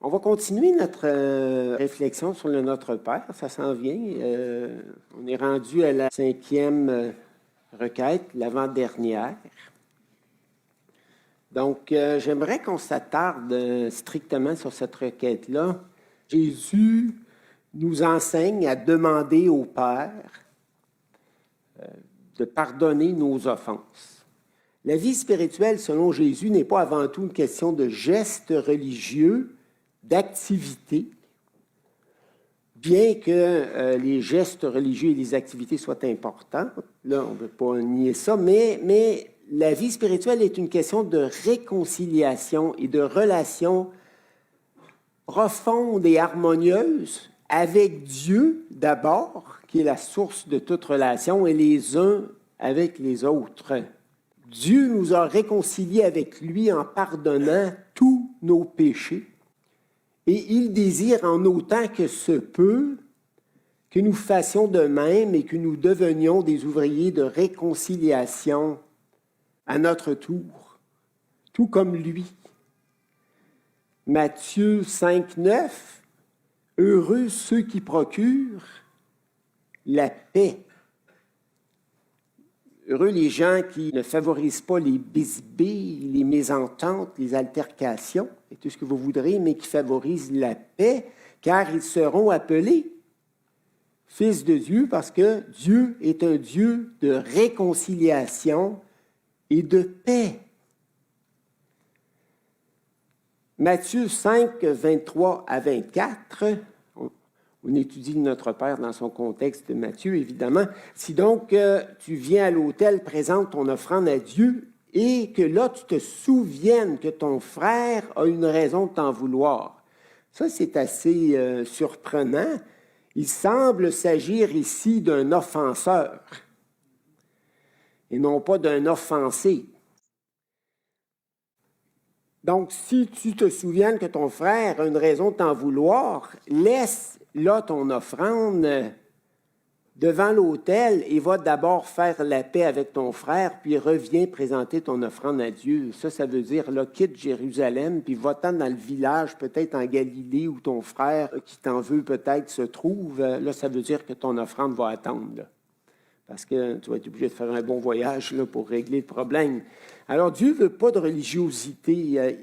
On va continuer notre réflexion sur le Notre Père, ça s'en vient. On est rendu à la 5e requête, l'avant-dernière. Donc, j'aimerais qu'on s'attarde strictement sur cette requête-là. Jésus nous enseigne à demander au Père de pardonner nos offenses. La vie spirituelle, selon Jésus, n'est pas avant tout une question de gestes religieux, d'activités, bien que les gestes religieux et les activités soient importants. Là, on ne veut pas nier ça, mais la vie spirituelle est une question de réconciliation et de relation profonde et harmonieuse avec Dieu d'abord, qui est la source de toute relation, et les uns avec les autres. Dieu nous a réconciliés avec lui en pardonnant tous nos péchés. Et il désire en autant que se peut que nous fassions de même et que nous devenions des ouvriers de réconciliation à notre tour, tout comme lui. Matthieu 5, 9, « Heureux ceux qui procurent la paix. » Heureux les gens qui ne favorisent pas les bisbées, les mésententes, les altercations, et tout ce que vous voudrez, mais qui favorisent la paix, car ils seront appelés fils de Dieu, parce que Dieu est un Dieu de réconciliation et de paix. Matthieu 5, 23 à 24, on étudie Notre Père dans son contexte de Matthieu, évidemment. Si donc tu viens à l'autel, présente ton offrande à Dieu, et que là, tu te souviennes que ton frère a une raison de t'en vouloir. Ça, c'est assez surprenant. Il semble s'agir ici d'un offenseur, et non pas d'un offensé. Donc, si tu te souviens que ton frère a une raison de t'en vouloir, laisse là ton offrande devant l'autel et va d'abord faire la paix avec ton frère, puis reviens présenter ton offrande à Dieu. Ça veut dire, là, quitte Jérusalem, puis va-t'en dans le village, peut-être en Galilée, où ton frère qui t'en veut peut-être se trouve. Là, ça veut dire que ton offrande va attendre, là, parce que tu vas être obligé de faire un bon voyage là, pour régler le problème. Alors, Dieu ne veut pas de religiosité.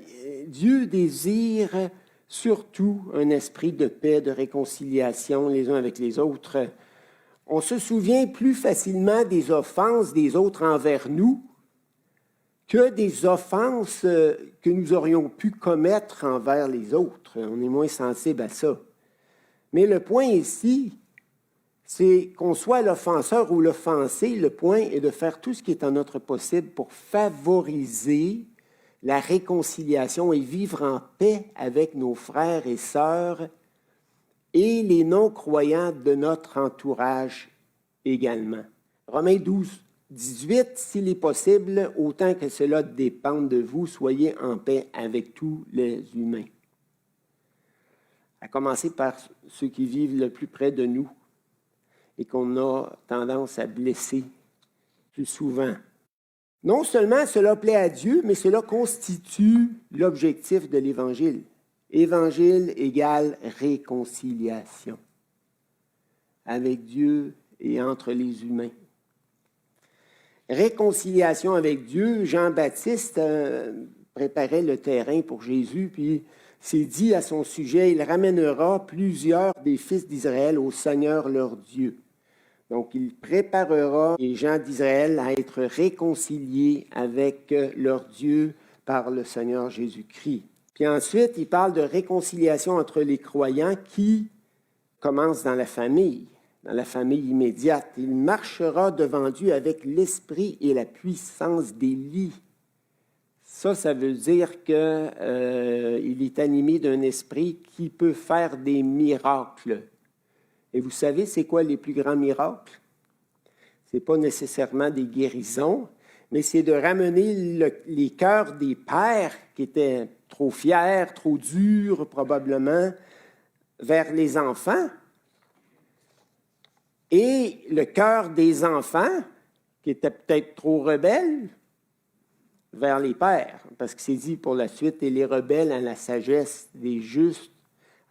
Dieu désire surtout un esprit de paix, de réconciliation les uns avec les autres. On se souvient plus facilement des offenses des autres envers nous que des offenses que nous aurions pu commettre envers les autres. On est moins sensible à ça. Mais le point ici, c'est qu'on soit l'offenseur ou l'offensé, le point est de faire tout ce qui est en notre possible pour favoriser la réconciliation et vivre en paix avec nos frères et sœurs et les non-croyants de notre entourage également. Romains 12, 18, s'il est possible, autant que cela dépende de vous, soyez en paix avec tous les humains. À commencer par ceux qui vivent le plus près de nous et qu'on a tendance à blesser plus souvent. Non seulement cela plaît à Dieu, mais cela constitue l'objectif de l'Évangile. Évangile égale réconciliation avec Dieu et entre les humains. Réconciliation avec Dieu, Jean-Baptiste préparait le terrain pour Jésus, puis c'est dit à son sujet, il ramènera plusieurs des fils d'Israël au Seigneur leur Dieu. Donc, il préparera les gens d'Israël à être réconciliés avec leur Dieu par le Seigneur Jésus-Christ. Puis ensuite, il parle de réconciliation entre les croyants qui commence dans la famille immédiate. Il marchera devant Dieu avec l'esprit et la puissance d'Élie. Ça veut dire qu'il est animé d'un esprit qui peut faire des miracles. Et vous savez, c'est quoi les plus grands miracles? Ce n'est pas nécessairement des guérisons, mais c'est de ramener les cœurs des pères qui étaient trop fiers, trop durs probablement, vers les enfants. Et le cœur des enfants, qui étaient peut-être trop rebelles, vers les pères, parce que c'est dit pour la suite, « Et les rebelles à la sagesse des justes,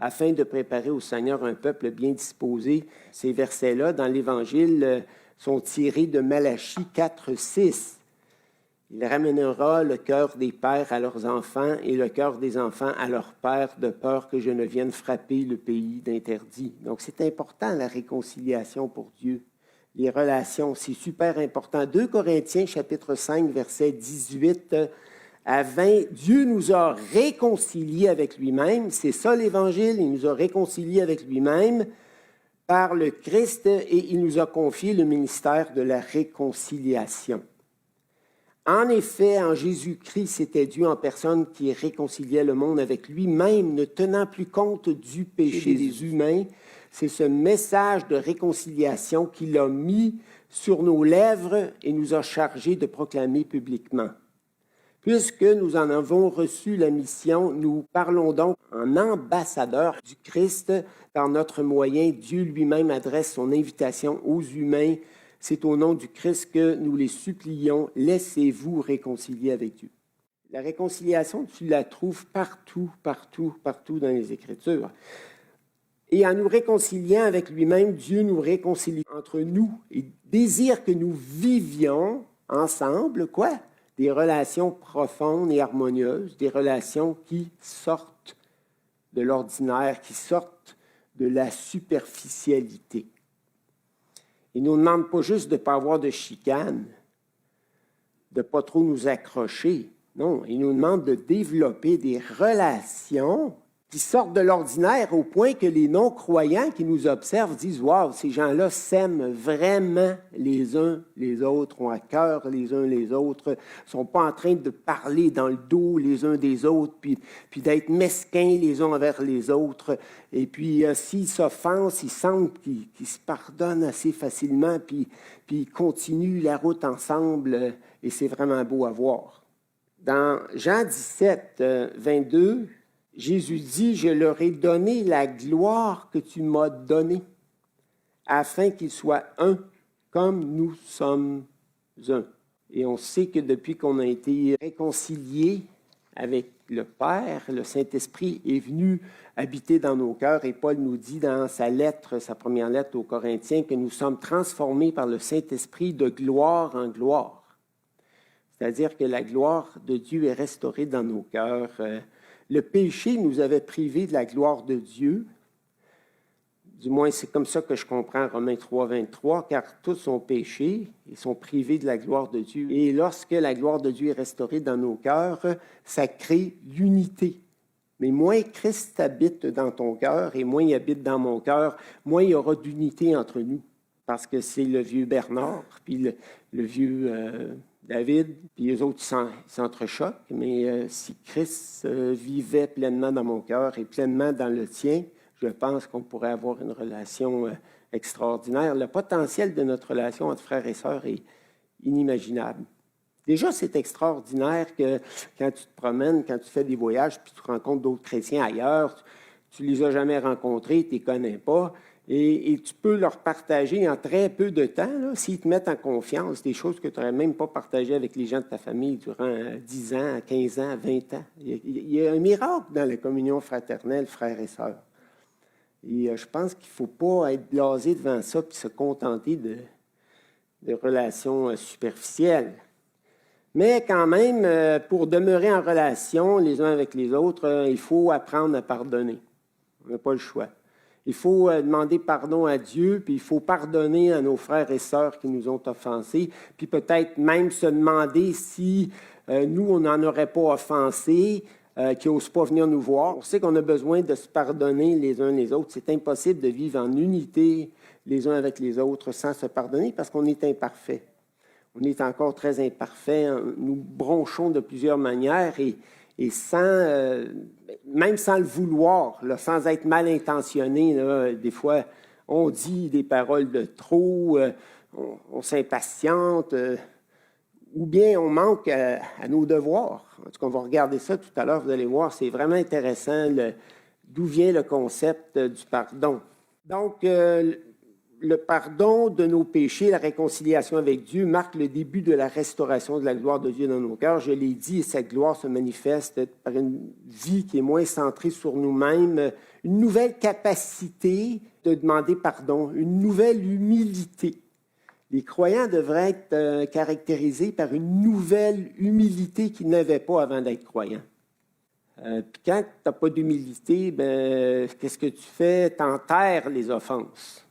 afin de préparer au Seigneur un peuple bien disposé. » Ces versets-là, dans l'Évangile, sont tirés de Malachie 4, 6. « Il ramènera le cœur des pères à leurs enfants et le cœur des enfants à leurs pères, de peur que je ne vienne frapper le pays d'interdit. » Donc, c'est important, la réconciliation pour Dieu. Les relations, c'est super important. 2 Corinthiens, chapitre 5, verset 18 à 20. Dieu nous a réconciliés avec lui-même. C'est ça l'Évangile. Il nous a réconciliés avec lui-même par le Christ et il nous a confié le ministère de la réconciliation. En effet, en Jésus-Christ, c'était Dieu en personne qui réconciliait le monde avec lui-même, ne tenant plus compte du péché des humains. C'est ce message de réconciliation qu'il a mis sur nos lèvres et nous a chargés de proclamer publiquement. Puisque nous en avons reçu la mission, nous parlons donc en ambassadeurs du Christ. Par notre moyen, Dieu lui-même adresse son invitation aux humains. C'est au nom du Christ que nous les supplions, laissez-vous réconcilier avec Dieu. La réconciliation, tu la trouves partout dans les Écritures. Et en nous réconciliant avec lui-même, Dieu nous réconcilie entre nous et désire que nous vivions ensemble, quoi? Des relations profondes et harmonieuses, des relations qui sortent de l'ordinaire, qui sortent de la superficialité. Il ne nous demande pas juste de ne pas avoir de chicane, de ne pas trop nous accrocher. Non, il nous demande de développer des relations qui sortent de l'ordinaire au point que les non-croyants qui nous observent disent « Wow, ces gens-là s'aiment vraiment les uns les autres, ont à cœur les uns les autres, ne sont pas en train de parler dans le dos les uns des autres, puis d'être mesquins les uns envers les autres. Et puis, s'ils s'offensent, ils sentent qu'ils se pardonnent assez facilement, puis ils continuent la route ensemble, et c'est vraiment beau à voir. » Dans Jean 17, 22, Jésus dit, « Je leur ai donné la gloire que tu m'as donnée, afin qu'ils soient un, comme nous sommes un. » Et on sait que depuis qu'on a été réconciliés avec le Père, le Saint-Esprit est venu habiter dans nos cœurs. Et Paul nous dit dans sa première lettre aux Corinthiens, que nous sommes transformés par le Saint-Esprit de gloire en gloire. C'est-à-dire que la gloire de Dieu est restaurée dans nos cœurs. Le péché nous avait privés de la gloire de Dieu. Du moins, c'est comme ça que je comprends Romains 3, 23, car tous ont péché et sont privés de la gloire de Dieu. Et lorsque la gloire de Dieu est restaurée dans nos cœurs, ça crée l'unité. Mais moins Christ habite dans ton cœur et moins il habite dans mon cœur, moins il y aura d'unité entre nous. Parce que c'est le vieux Bernard, puis le vieux David, puis les autres s'entrechoquent. Mais si Christ vivait pleinement dans mon cœur et pleinement dans le tien, je pense qu'on pourrait avoir une relation extraordinaire. Le potentiel de notre relation entre frères et sœurs est inimaginable. Déjà, c'est extraordinaire que quand tu te promènes, quand tu fais des voyages, puis tu rencontres d'autres chrétiens ailleurs, tu ne les as jamais rencontrés, tu ne les connais pas, et tu peux leur partager en très peu de temps, s'ils te mettent en confiance, des choses que tu n'aurais même pas partagées avec les gens de ta famille durant 10 ans, 15 ans, 20 ans. Il y a un miracle dans la communion fraternelle, frères et sœurs. Et je pense qu'il ne faut pas être blasé devant ça puis se contenter de relations superficielles. Mais quand même, pour demeurer en relation les uns avec les autres, il faut apprendre à pardonner. On n'a pas le choix. Il faut demander pardon à Dieu, puis il faut pardonner à nos frères et sœurs qui nous ont offensés, puis peut-être même se demander si nous, on n'en aurait pas offensé, qui n'osent pas venir nous voir. On sait qu'on a besoin de se pardonner les uns les autres. C'est impossible de vivre en unité les uns avec les autres sans se pardonner parce qu'on est imparfait. On est encore très imparfait. Nous bronchons de plusieurs manières et même sans le vouloir, là, sans être mal intentionné, là, des fois, on dit des paroles de trop, on s'impatiente, ou bien on manque à nos devoirs. En tout cas, on va regarder ça tout à l'heure, vous allez voir, c'est vraiment intéressant d'où vient le concept du pardon. Donc, Le pardon de nos péchés, la réconciliation avec Dieu marque le début de la restauration de la gloire de Dieu dans nos cœurs. Je l'ai dit, cette gloire se manifeste par une vie qui est moins centrée sur nous-mêmes, une nouvelle capacité de demander pardon, une nouvelle humilité. Les croyants devraient être caractérisés par une nouvelle humilité qu'ils n'avaient pas avant d'être croyants. Puis quand tu n'as pas d'humilité, qu'est-ce que tu fais? Tu enterres les offenses.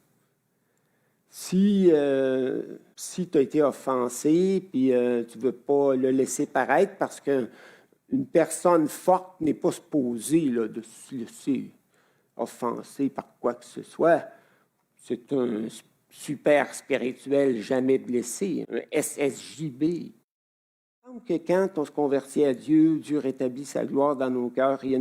Si tu as été offensé, puis tu ne veux pas le laisser paraître parce qu'une personne forte n'est pas supposée là, de se laisser offenser par quoi que ce soit, c'est un super spirituel jamais blessé, un SSJB. Il semble que quand on se convertit à Dieu, Dieu rétablit sa gloire dans nos cœurs. Il y a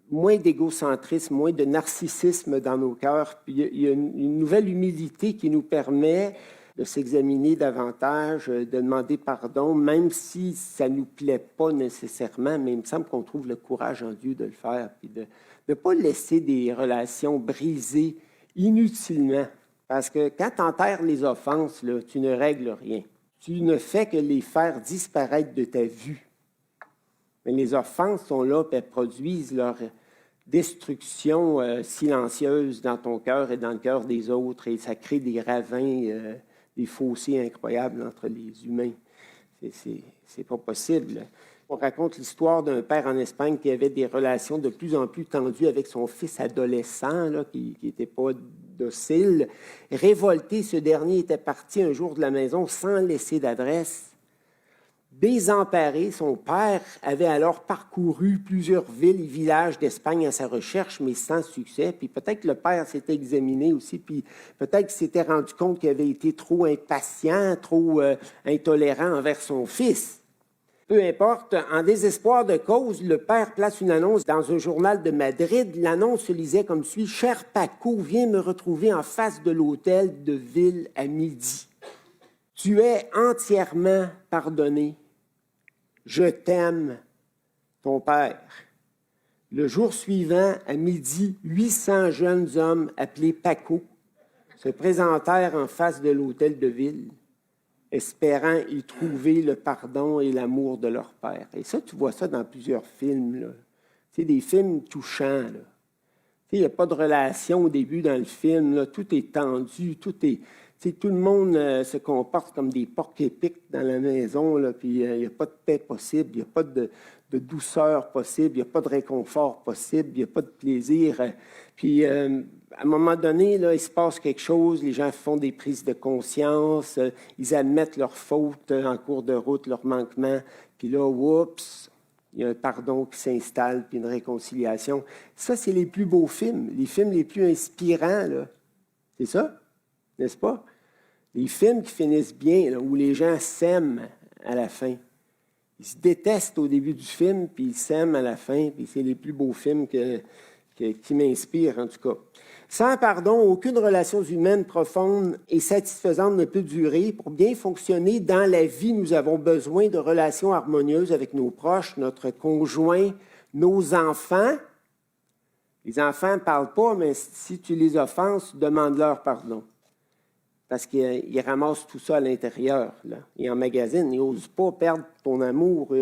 moins d'égocentrisme, moins de narcissisme dans nos cœurs. Puis il y a une nouvelle humilité qui nous permet de s'examiner davantage, de demander pardon, même si ça ne nous plaît pas nécessairement, mais il me semble qu'on trouve le courage en Dieu de le faire, puis de ne pas laisser des relations brisées inutilement. Parce que quand tu enterres les offenses, là, tu ne règles rien. Tu ne fais que les faire disparaître de ta vue. Mais les offenses sont là, puis elles produisent leur destruction silencieuse dans ton cœur et dans le cœur des autres, et ça crée des ravins, des fossés incroyables entre les humains. C'est pas possible. On raconte l'histoire d'un père en Espagne qui avait des relations de plus en plus tendues avec son fils adolescent, là, qui n'était pas docile. Révolté, ce dernier était parti un jour de la maison sans laisser d'adresse. Désemparé, son père avait alors parcouru plusieurs villes et villages d'Espagne à sa recherche, mais sans succès. Puis peut-être que le père s'était examiné aussi, puis peut-être qu'il s'était rendu compte qu'il avait été trop impatient, trop intolérant envers son fils. Peu importe, en désespoir de cause, le père place une annonce dans un journal de Madrid. L'annonce se lisait comme suit: « Cher Paco, viens me retrouver en face de l'hôtel de ville à midi. Tu es entièrement pardonné. Je t'aime, ton père. » Le jour suivant, à midi, 800 jeunes hommes appelés Paco se présentèrent en face de l'hôtel de ville, espérant y trouver le pardon et l'amour de leur père. Et ça, tu vois ça dans plusieurs films, là. C'est des films touchants, là. Il n'y a pas de relation au début dans le film, là. Tout est tendu, tout le monde se comporte comme des porcs-épics dans la maison, là, puis il n'y a pas de paix possible, il n'y a pas de douceur possible, il n'y a pas de réconfort possible, il n'y a pas de plaisir. Puis à un moment donné, là, il se passe quelque chose, les gens font des prises de conscience, ils admettent leurs fautes en cours de route, leurs manquements, puis là, oups, il y a un pardon qui s'installe, puis une réconciliation. Ça, c'est les plus beaux films, les films les plus inspirants, là. C'est ça? N'est-ce pas? Les films qui finissent bien, là, où les gens s'aiment à la fin. Ils se détestent au début du film, puis ils s'aiment à la fin, puis c'est les plus beaux films qui m'inspirent, en tout cas. Sans pardon, aucune relation humaine profonde et satisfaisante ne peut durer. Pour bien fonctionner dans la vie, nous avons besoin de relations harmonieuses avec nos proches, notre conjoint, nos enfants. Les enfants ne parlent pas, mais si tu les offenses, demande-leur pardon. Parce qu'ils ramassent tout ça à l'intérieur, là. Ils emmagasinent, ils n'osent pas perdre ton amour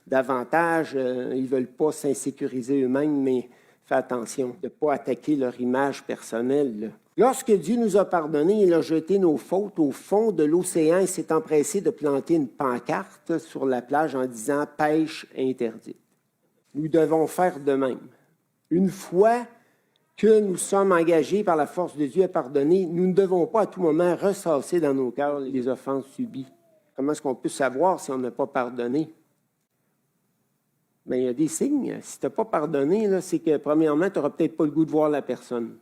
davantage. Ils ne veulent pas s'insécuriser eux-mêmes, mais fais attention de ne pas attaquer leur image personnelle, là. Lorsque Dieu nous a pardonnés, il a jeté nos fautes au fond de l'océan et s'est empressé de planter une pancarte sur la plage en disant « Pêche interdite ». Nous devons faire de même. Une fois que nous sommes engagés par la force de Dieu à pardonner, nous ne devons pas à tout moment ressasser dans nos cœurs les offenses subies. Comment est-ce qu'on peut savoir si on n'a pas pardonné? Bien, il y a des signes. Si tu n'as pas pardonné, là, c'est que, premièrement, tu n'auras peut-être pas le goût de voir la personne.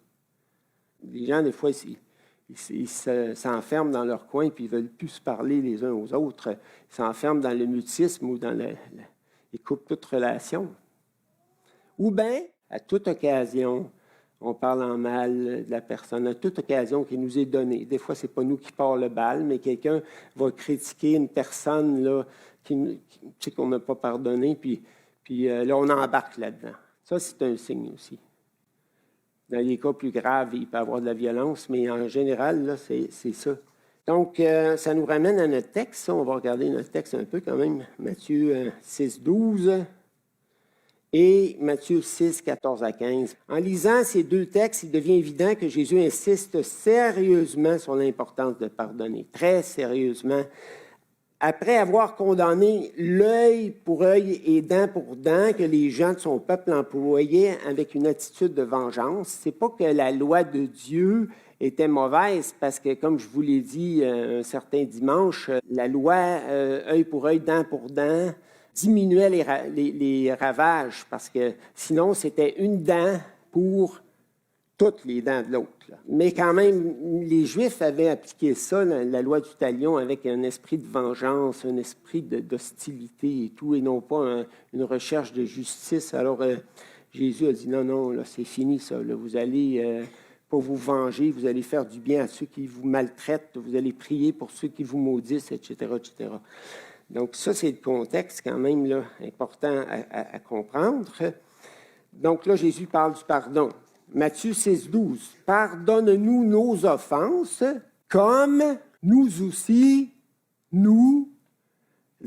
Les gens, des fois, ils s'enferment dans leur coin puis ils ne veulent plus se parler les uns aux autres. Ils s'enferment dans le mutisme ou dans ils coupent toute relation. Ou bien, à toute occasion, on parle en mal de la personne, à toute occasion qui nous est donnée. Des fois, ce n'est pas nous qui part le bal, mais quelqu'un va critiquer une personne là, qui sait qu'on n'a pas pardonné, puis là, on embarque là-dedans. Ça, c'est un signe aussi. Dans les cas plus graves, il peut y avoir de la violence, mais en général, là, c'est ça. Donc, ça nous ramène à notre texte. On va regarder notre texte un peu quand même. Matthieu 6, 12 et Matthieu 6, 14 à 15. En lisant ces deux textes, il devient évident que Jésus insiste sérieusement sur l'importance de pardonner, très sérieusement. Après avoir condamné l'œil pour œil et dent pour dent que les gens de son peuple employaient avec une attitude de vengeance, c'est pas que la loi de Dieu était mauvaise, parce que, comme je vous l'ai dit un certain dimanche, la loi œil pour œil, dent pour dent diminuait les ravages, parce que sinon, c'était une dent pour toutes les dents de l'autre. Mais quand même, les Juifs avaient appliqué ça, la loi du talion, avec un esprit de vengeance, un esprit d'hostilité et tout, et non pas une recherche de justice. Alors, Jésus a dit, non, non, là, c'est fini ça. Là, vous allez pas vous venger, vous allez faire du bien à ceux qui vous maltraitent, vous allez prier pour ceux qui vous maudissent, etc., etc. Donc, ça, c'est le contexte quand même là, important à comprendre. Donc là, Jésus parle du pardon. Matthieu 6, 12. Pardonne-nous nos offenses, comme nous aussi, nous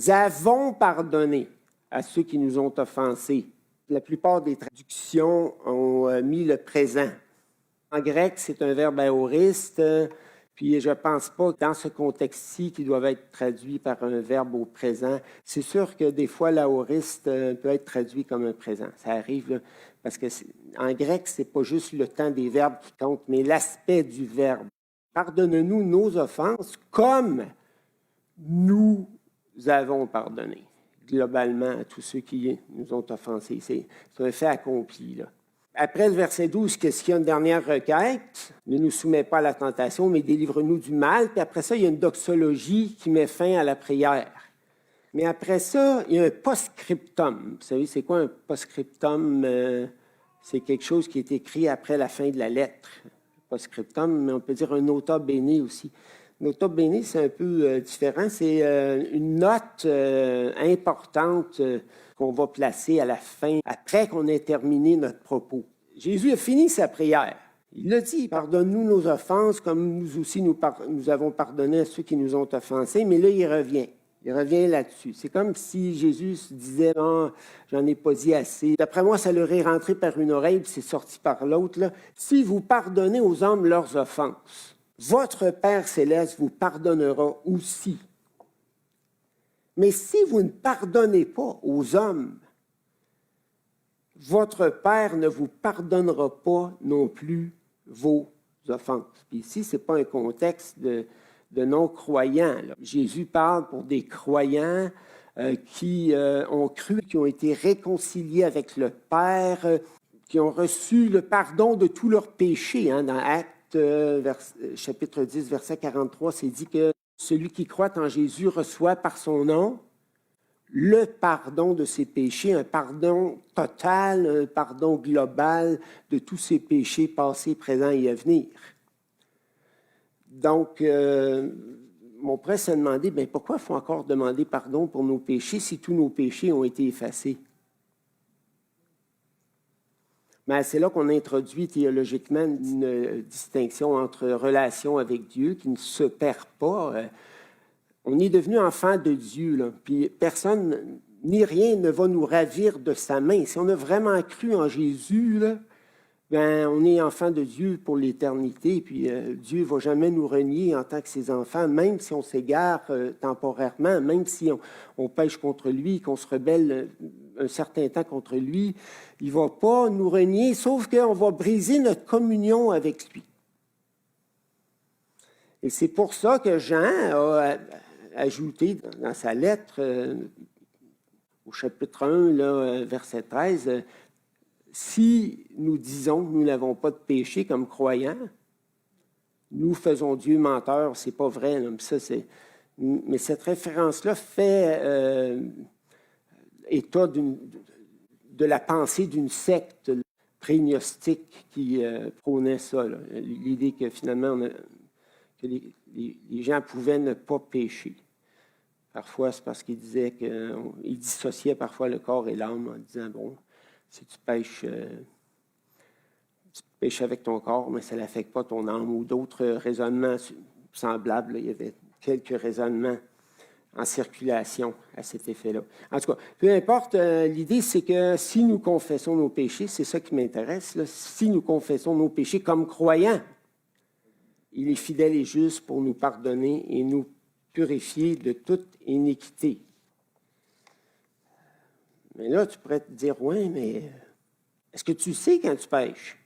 avons pardonné à ceux qui nous ont offensés. La plupart des traductions ont mis le présent. En grec, c'est un verbe aoriste, puis je ne pense pas que dans ce contexte-ci qu'il doit être traduit par un verbe au présent. C'est sûr que des fois, l'aoriste peut être traduit comme un présent. Ça arrive, là, parce que en grec, ce n'est pas juste le temps des verbes qui compte, mais l'aspect du verbe. Pardonne-nous nos offenses comme nous avons pardonné, globalement, à tous ceux qui nous ont offensés. C'est un fait accompli, là. Après le verset 12, qu'est-ce qu'il y a une dernière requête? Ne nous soumets pas à la tentation, mais délivre-nous du mal. Puis après ça, il y a une doxologie qui met fin à la prière. Mais après ça, il y a un post-scriptum. Vous savez, c'est quoi un post-scriptum? C'est quelque chose qui est écrit après la fin de la lettre. Post-scriptum, mais on peut dire un nota bene aussi. Nota bene, c'est un peu différent. C'est une note importante qu'on va placer à la fin, après qu'on ait terminé notre propos. Jésus a fini sa prière. Il a dit, pardonne-nous nos offenses, comme nous aussi nous avons pardonné à ceux qui nous ont offensés. Mais là, il revient. Il revient là-dessus. C'est comme si Jésus se disait, non, j'en ai pas dit assez. D'après moi, ça leur est rentré par une oreille, puis c'est sorti par l'autre. Là. Si vous pardonnez aux hommes leurs offenses, votre Père céleste vous pardonnera aussi. Mais si vous ne pardonnez pas aux hommes, votre Père ne vous pardonnera pas non plus vos offenses. Puis ici, ce n'est pas un contexte de non-croyants. Là. Jésus parle pour des croyants qui ont cru, qui ont été réconciliés avec le Père, qui ont reçu le pardon de tous leurs péchés. Hein, dans Actes chapitre 10, verset 43, c'est dit que celui qui croit en Jésus reçoit par son nom le pardon de ses péchés, un pardon total, un pardon global de tous ses péchés passés, présents et à venir. Donc, on pourrait se demander, bien, pourquoi il faut encore demander pardon pour nos péchés si tous nos péchés ont été effacés? Mais c'est là qu'on introduit théologiquement une distinction entre relation avec Dieu qui ne se perd pas. On est devenu enfant de Dieu, là, puis personne ni rien ne va nous ravir de sa main. Si on a vraiment cru en Jésus, là, ben, on est enfant de Dieu pour l'éternité, puis Dieu ne va jamais nous renier en tant que ses enfants, même si on s'égare temporairement, même si on pêche contre lui, qu'on se rebelle un certain temps contre lui, il ne va pas nous renier, sauf qu'on va briser notre communion avec lui. Et c'est pour ça que Jean a ajouté dans sa lettre, au chapitre 1, là, verset 13, si nous disons que nous n'avons pas de péché comme croyants, nous faisons Dieu menteur, c'est pas vrai. Là, mais cette référence-là fait état de la pensée d'une secte prégnostique qui prônait ça. Là, l'idée que finalement que les gens pouvaient ne pas pécher. Parfois, c'est parce qu'ils disaient qu'ils dissociaient parfois le corps et l'âme en disant, bon, si tu pêches péché avec ton corps, mais ça n'affecte pas ton âme, ou d'autres raisonnements semblables. Là. Il y avait quelques raisonnements en circulation à cet effet-là. En tout cas, peu importe, l'idée, c'est que si nous confessons nos péchés, c'est ça qui m'intéresse, là, si nous confessons nos péchés comme croyants, il est fidèle et juste pour nous pardonner et nous purifier de toute iniquité. Mais là, tu pourrais te dire, oui, mais est-ce que tu sais quand tu pêches?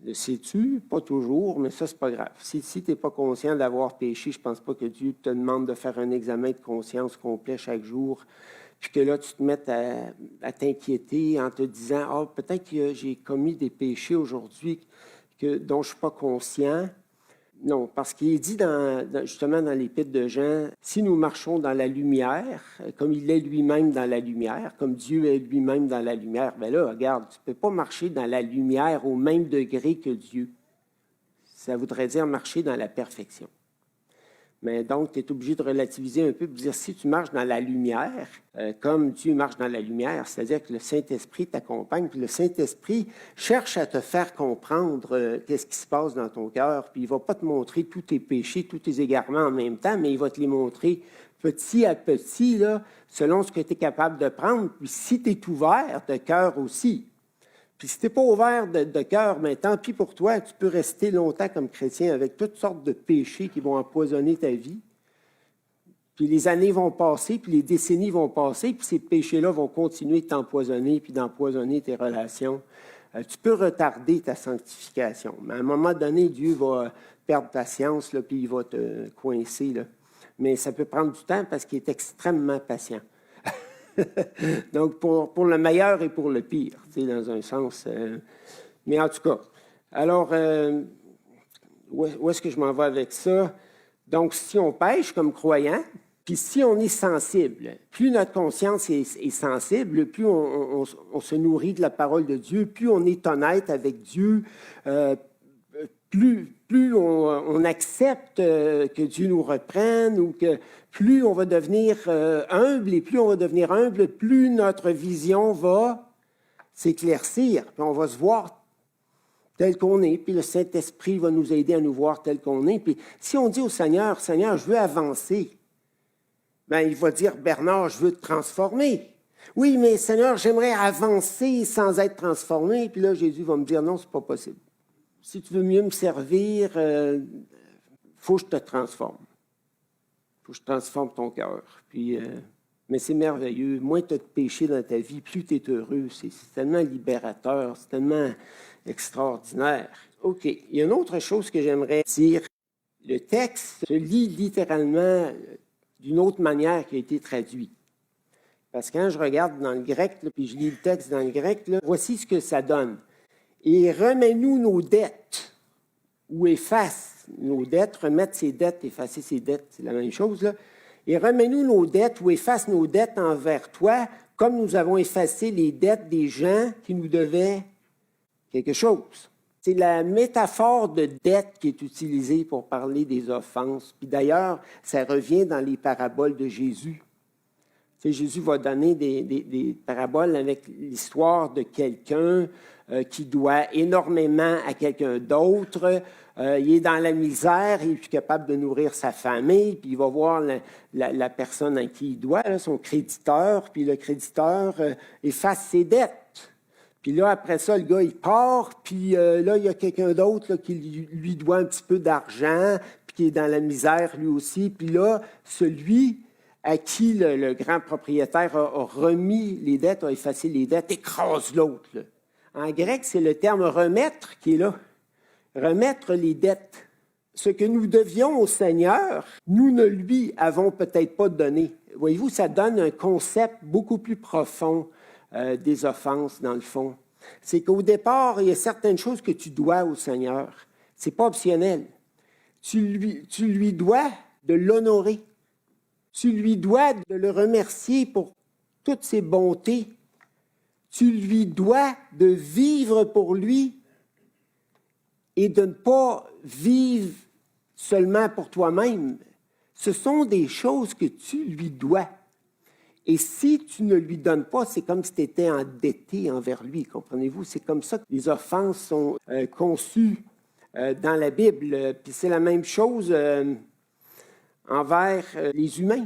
Le sais-tu? Pas toujours, mais ça, c'est pas grave. Si tu n'es pas conscient d'avoir péché, je ne pense pas que Dieu te demande de faire un examen de conscience complet chaque jour, puis que là, tu te mettes à t'inquiéter en te disant, « Ah, peut-être que j'ai commis des péchés aujourd'hui dont je ne suis pas conscient. » Non, parce qu'il est dit justement dans l'Épître de Jean, si nous marchons dans la lumière, comme il est lui-même dans la lumière, comme Dieu est lui-même dans la lumière, bien là, regarde, tu ne peux pas marcher dans la lumière au même degré que Dieu. Ça voudrait dire marcher dans la perfection. Mais donc, tu es obligé de relativiser un peu pour dire, si tu marches dans la lumière, comme Dieu marche dans la lumière, c'est-à-dire que le Saint-Esprit t'accompagne, puis le Saint-Esprit cherche à te faire comprendre qu'est-ce qui se passe dans ton cœur, puis il ne va pas te montrer tous tes péchés, tous tes égarements en même temps, mais il va te les montrer petit à petit, là, selon ce que tu es capable de prendre, puis si tu es ouvert de cœur aussi. Puis si tu n'es pas ouvert de cœur, bien, tant pis pour toi, tu peux rester longtemps comme chrétien avec toutes sortes de péchés qui vont empoisonner ta vie. Puis les années vont passer, puis les décennies vont passer, puis ces péchés-là vont continuer de t'empoisonner, puis d'empoisonner tes relations. Tu peux retarder ta sanctification. Mais à un moment donné, Dieu va perdre patience, là, puis il va te coincer. Là. Mais ça peut prendre du temps parce qu'il est extrêmement patient. Donc, pour le meilleur et pour le pire, tu sais, dans un sens. Mais en tout cas, alors, où est-ce que je m'en vais avec ça? Donc, si on pêche comme croyant, puis si on est sensible, plus notre conscience est sensible, plus on se nourrit de la parole de Dieu, plus on est honnête avec Dieu, plus on accepte que Dieu nous reprenne ou que plus on va devenir humble et plus on va devenir humble, plus notre vision va s'éclaircir, puis on va se voir tel qu'on est, puis le Saint-Esprit va nous aider à nous voir tel qu'on est. Puis si on dit au Seigneur, « Seigneur, je veux avancer », bien, il va dire, « Bernard, je veux te transformer. » Oui, mais Seigneur, j'aimerais avancer sans être transformé. Puis là, Jésus va me dire, « Non, ce n'est pas possible. Si tu veux mieux me servir, faut que je te transforme. Faut que je transforme ton cœur. » Puis, mais c'est merveilleux. Moins tu as de péché dans ta vie, plus tu es heureux. C'est tellement libérateur, c'est tellement extraordinaire. OK. Il y a une autre chose que j'aimerais dire. Le texte se lit littéralement d'une autre manière qui a été traduit. Parce que quand je regarde dans le grec, là, puis je lis le texte dans le grec, là, voici ce que ça donne. Et remets-nous nos dettes, ou efface nos dettes, remettre ses dettes, effacer ses dettes, c'est la même chose, là. Et remets-nous nos dettes, ou efface nos dettes envers toi, comme nous avons effacé les dettes des gens qui nous devaient quelque chose. C'est la métaphore de dette qui est utilisée pour parler des offenses. Puis d'ailleurs, ça revient dans les paraboles de Jésus. Tu sais, Jésus va donner des paraboles avec l'histoire de quelqu'un qui doit énormément à quelqu'un d'autre. Il est dans la misère, il est plus capable de nourrir sa famille, puis il va voir la personne à qui il doit, là, son créditeur, puis le créditeur efface ses dettes. Puis là, après ça, le gars, il part, puis là, il y a quelqu'un d'autre là, qui lui doit un petit peu d'argent, puis qui est dans la misère lui aussi. Puis là, celui à qui le grand propriétaire a remis les dettes, a effacé les dettes, écrase l'autre. Là. En grec, c'est le terme remettre qui est là. Remettre les dettes. Ce que nous devions au Seigneur, nous ne lui avons peut-être pas donné. Voyez-vous, ça donne un concept beaucoup plus profond des offenses, dans le fond. C'est qu'au départ, il y a certaines choses que tu dois au Seigneur. Ce n'est pas optionnel. Tu lui dois de l'honorer. Tu lui dois de le remercier pour toutes ses bontés. Tu lui dois de vivre pour lui et de ne pas vivre seulement pour toi-même. Ce sont des choses que tu lui dois. Et si tu ne lui donnes pas, c'est comme si tu étais endetté envers lui, comprenez-vous? C'est comme ça que les offenses sont conçues dans la Bible. Puis c'est la même chose envers les humains.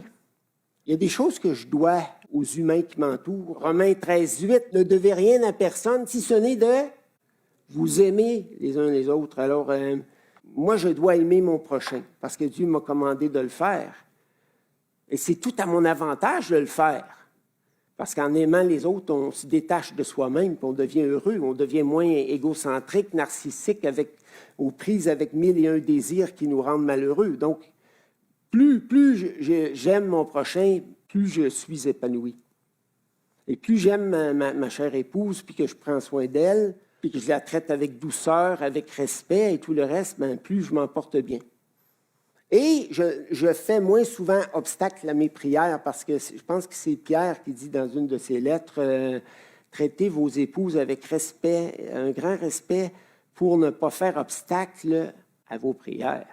Il y a des choses que je dois aux humains qui m'entourent. Romains 13:8, ne devez rien à personne si ce n'est de vous aimer les uns les autres. Alors, moi, je dois aimer mon prochain parce que Dieu m'a commandé de le faire. Et c'est tout à mon avantage de le faire. Parce qu'en aimant les autres, on se détache de soi-même, puis on devient heureux, on devient moins égocentrique, narcissique, aux prises avec 1001 désirs qui nous rendent malheureux. Donc, plus j'aime mon prochain, plus je suis épanoui. Et plus j'aime ma chère épouse, puis que je prends soin d'elle, puis que je la traite avec douceur, avec respect et tout le reste, bien, plus je m'en porte bien. Et je fais moins souvent obstacle à mes prières parce que je pense que c'est Pierre qui dit dans une de ses lettres, traitez vos épouses avec respect, un grand respect pour ne pas faire obstacle à vos prières.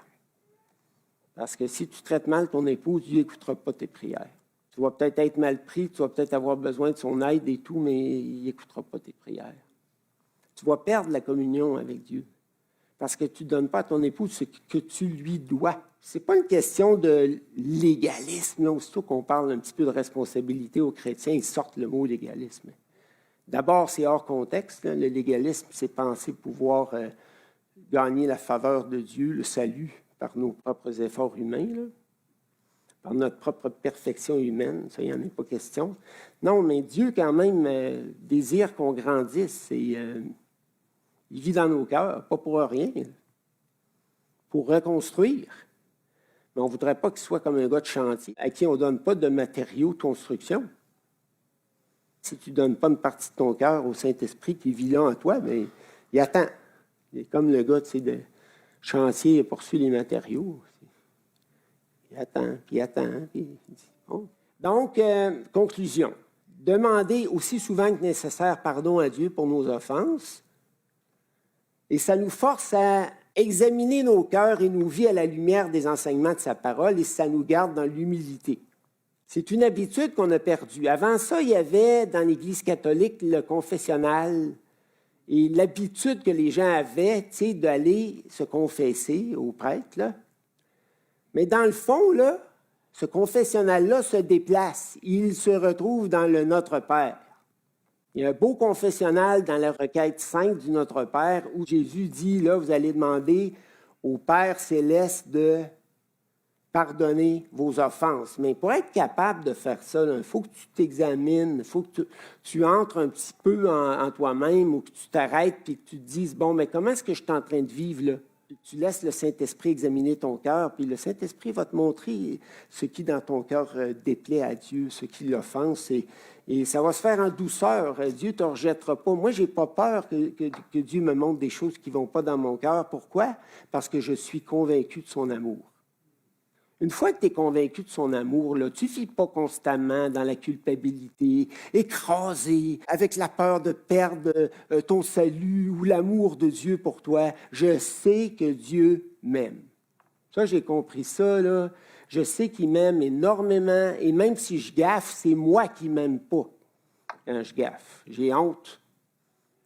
Parce que si tu traites mal ton épouse, Dieu n'écoutera pas tes prières. Tu vas peut-être être mal pris, tu vas peut-être avoir besoin de son aide et tout, mais il n'écoutera pas tes prières. Tu vas perdre la communion avec Dieu. Parce que tu ne donnes pas à ton épouse ce que tu lui dois. Ce n'est pas une question de légalisme. Là, aussitôt qu'on parle un petit peu de responsabilité aux chrétiens, ils sortent le mot légalisme. D'abord, c'est hors contexte. Là. Le légalisme, c'est penser pouvoir gagner la faveur de Dieu, le salut, par nos propres efforts humains, là, par notre propre perfection humaine. Ça, il n'y en a pas question. Non, mais Dieu, quand même, désire qu'on grandisse et il vit dans nos cœurs, pas pour rien, pour reconstruire. Mais on ne voudrait pas qu'il soit comme un gars de chantier à qui on ne donne pas de matériaux de construction. Si tu ne donnes pas une partie de ton cœur au Saint-Esprit qui vit là en toi, bien, il attend. Il est comme le gars de chantier, il poursuit les matériaux. Il attend, puis il dit, bon. Donc, conclusion. Demander aussi souvent que nécessaire pardon à Dieu pour nos offenses. Et ça nous force à examiner nos cœurs et nos vies à la lumière des enseignements de sa parole et ça nous garde dans l'humilité. C'est une habitude qu'on a perdue. Avant ça, il y avait dans l'Église catholique le confessionnal et l'habitude que les gens avaient d'aller se confesser au prêtre. Là. Mais dans le fond, là, ce confessionnal-là se déplace. Il se retrouve dans le Notre Père. Il y a un beau confessionnal dans la requête 5 du Notre Père où Jésus dit, là, vous allez demander au Père céleste de pardonner vos offenses. Mais pour être capable de faire ça, il faut que tu t'examines, il faut que tu entres un petit peu en toi-même ou que tu t'arrêtes et que tu te dises, bon, mais comment est-ce que je suis en train de vivre là? Tu laisses le Saint-Esprit examiner ton cœur, puis le Saint-Esprit va te montrer ce qui dans ton cœur déplaît à Dieu, ce qui l'offense, et ça va se faire en douceur. Dieu ne te rejettera pas. Moi, je n'ai pas peur que Dieu me montre des choses qui ne vont pas dans mon cœur. Pourquoi? Parce que je suis convaincu de son amour. Une fois que tu es convaincu de son amour, là, tu ne vis pas constamment dans la culpabilité, écrasé, avec la peur de perdre ton salut ou l'amour de Dieu pour toi. Je sais que Dieu m'aime. Ça, j'ai compris ça, là. Je sais qu'il m'aime énormément et même si je gaffe, c'est moi qui ne m'aime pas quand je gaffe. J'ai honte.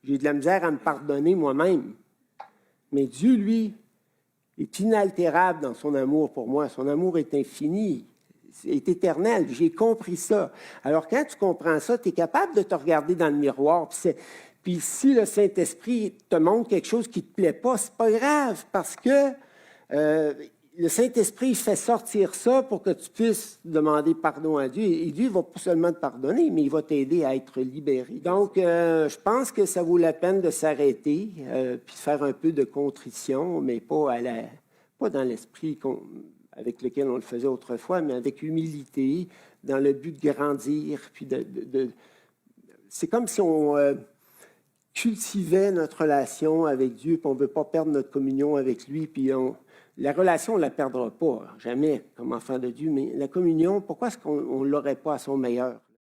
J'ai de la misère à me pardonner moi-même. Mais Dieu, lui, est inaltérable dans son amour pour moi. Son amour est infini, est éternel. J'ai compris ça. Alors, quand tu comprends ça, tu es capable de te regarder dans le miroir. Puis si le Saint-Esprit te montre quelque chose qui ne te plaît pas, c'est pas grave, parce que le Saint-Esprit fait sortir ça pour que tu puisses demander pardon à Dieu. Et Dieu ne va pas seulement te pardonner, mais il va t'aider à être libéré. Donc, je pense que ça vaut la peine de s'arrêter puis de faire un peu de contrition, mais pas dans l'esprit avec lequel on le faisait autrefois, mais avec humilité, dans le but de grandir. Puis c'est comme si on cultivait notre relation avec Dieu, puis on ne veut pas perdre notre communion avec lui, puis la relation, on ne la perdra pas, jamais, comme enfant de Dieu, mais la communion, pourquoi est-ce qu'on ne l'aurait pas à son meilleur?